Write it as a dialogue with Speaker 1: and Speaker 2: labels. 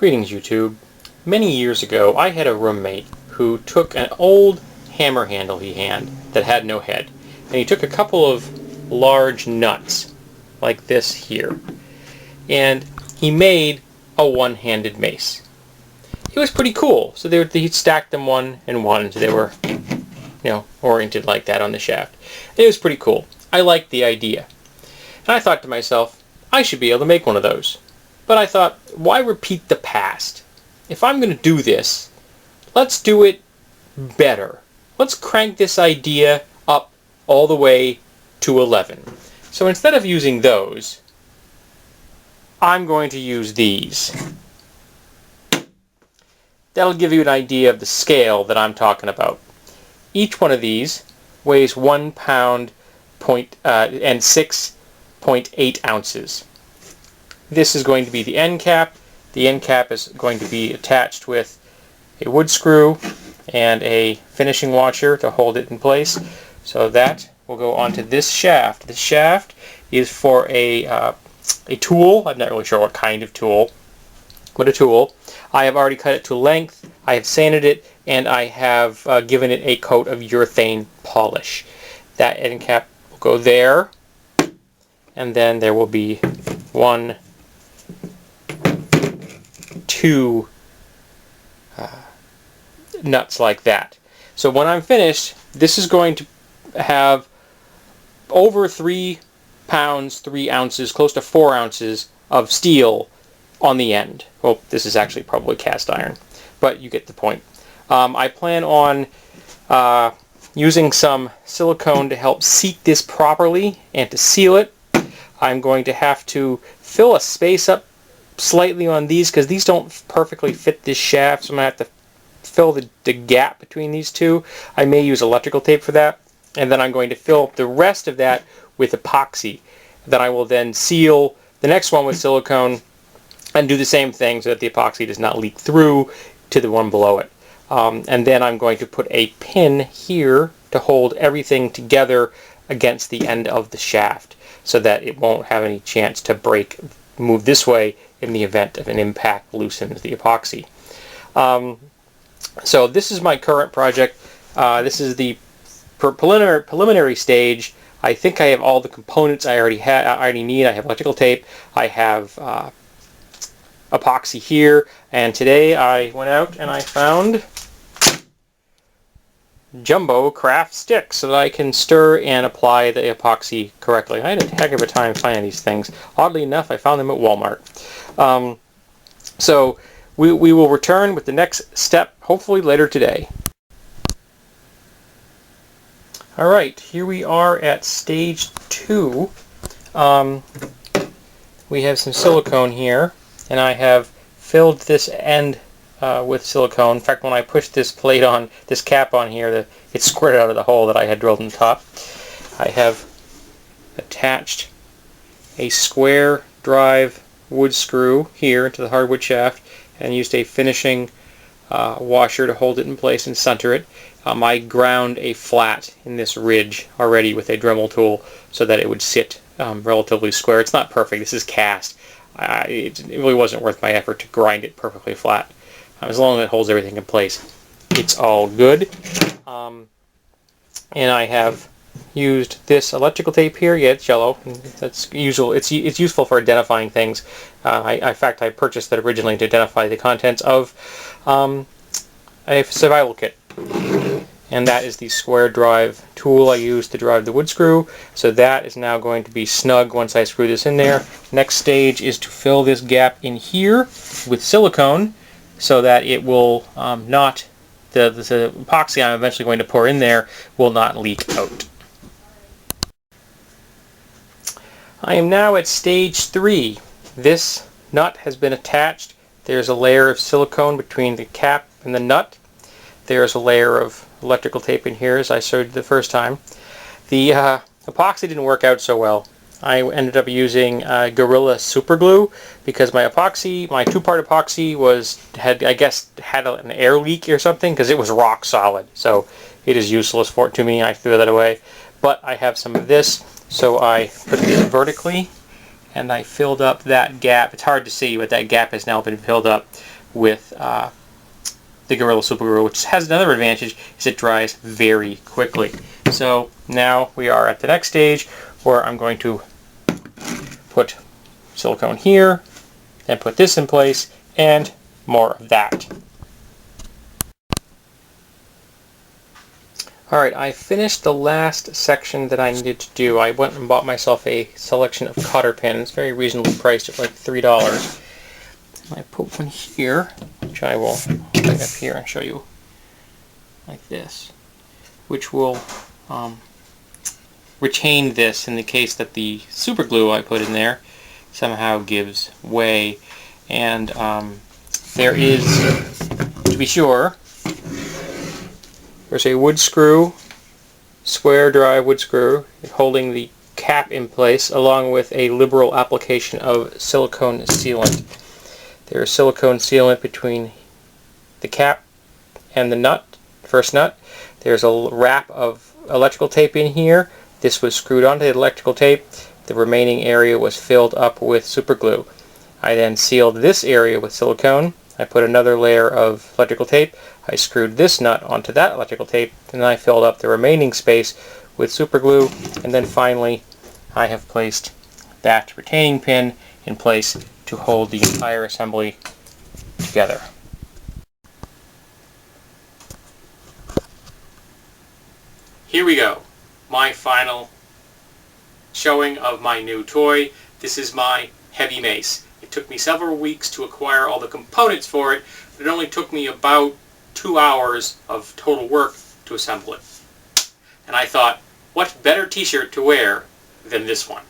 Speaker 1: Greetings, YouTube. Many years ago, I had a roommate who took an old hammer handle he had that had no head, and he took a couple of large nuts, like this here, and he made a one-handed mace. It was pretty cool. So he stacked them one and one, so they were, oriented like that on the shaft. And it was pretty cool. I liked the idea. And I thought to myself, I should be able to make one of those. But I thought, why repeat the past? If I'm going to do this, let's do it better. Let's crank this idea up all the way to 11. So instead of using those, I'm going to use these. That'll give you an idea of the scale that I'm talking about. Each one of these weighs 1 pound and 6.8 ounces. This is going to be the end cap. The end cap is going to be attached with a wood screw and a finishing washer to hold it in place. So that will go onto this shaft. The shaft is for a tool. I'm not really sure what kind of tool, but a tool. I have already cut it to length. I have sanded it, and I have given it a coat of urethane polish. That end cap will go there, and then there will be 1, 2 nuts like that. So when I'm finished, this is going to have over 3 pounds, 3 ounces, close to 4 ounces of steel on the end. Well, this is actually probably cast iron, but you get the point. I plan on using some silicone to help seat this properly and to seal it. I'm going to have to fill a space up slightly on these because these don't perfectly fit this shaft, so I'm going to have to fill the gap between these two. I may use electrical tape for that, and then I'm going to fill up the rest of that with epoxy. Then I will then seal the next one with silicone and do the same thing so that the epoxy does not leak through to the one below it. And then I'm going to put a pin here to hold everything together against the end of the shaft so that it won't have any chance to move this way in the event of an impact loosens the epoxy. So this is my current project. This is the preliminary stage. I think I have all the components I already need. I have electrical tape. I have epoxy here, and today I went out and I found jumbo craft sticks so that I can stir and apply the epoxy correctly. I had a heck of a time finding these things. Oddly enough, I found them at Walmart. So we will return with the next step hopefully later today. Alright, here we are at stage 2. We have some silicone here, and I have filled this end with silicone. In fact, when I pushed this plate on, this cap on here, it squirted out of the hole that I had drilled in the top. I have attached a square drive wood screw here into the hardwood shaft and used a finishing washer to hold it in place and center it. I ground a flat in this ridge already with a Dremel tool so that it would sit relatively square. It's not perfect. This is cast. It really wasn't worth my effort to grind it perfectly flat. As long as it holds everything in place, it's all good. And I have used this electrical tape here. Yeah, it's yellow. That's usual. It's useful for identifying things. In fact, I purchased that originally to identify the contents of a survival kit. And that is the square drive tool I used to drive the wood screw. So that is now going to be snug once I screw this in there. Next stage is to fill this gap in here with silicone so that it will not, the epoxy I'm eventually going to pour in there will not leak out. I am now at stage 3. This nut has been attached. There's a layer of silicone between the cap and the nut. There's a layer of electrical tape in here, as I showed you the first time. The epoxy didn't work out so well. I ended up using Gorilla Super Glue because my two-part epoxy had an air leak or something because it was rock solid. So it is useless to me. I threw that away. But I have some of this, so I put these vertically and I filled up that gap. It's hard to see, but that gap has now been filled up with the Gorilla Super Glue, which has another advantage, is it dries very quickly. So now we are at the next stage where I'm going to put silicone here, and put this in place, and more of that. Alright, I finished the last section that I needed to do. I went and bought myself a selection of cotter pins, very reasonably priced at like $3. I put one here, which I will put up here and show you like this, which will retain this in the case that the super glue I put in there somehow gives way. And there is, to be sure, there's a wood screw, square dry wood screw, holding the cap in place, along with a liberal application of silicone sealant. There is silicone sealant between the cap and the nut, first nut. There's a wrap of electrical tape in here. This was screwed onto the electrical tape. The remaining area was filled up with super glue. I then sealed this area with silicone. I put another layer of electrical tape. I screwed this nut onto that electrical tape, and then I filled up the remaining space with super glue, and then finally I have placed that retaining pin in place to hold the entire assembly together. Here we go, my final showing of my new toy. This is my heavy mace. It took me several weeks to acquire all the components for it, but it only took me about 2 hours of total work to assemble it. And I thought, what better t-shirt to wear than this one?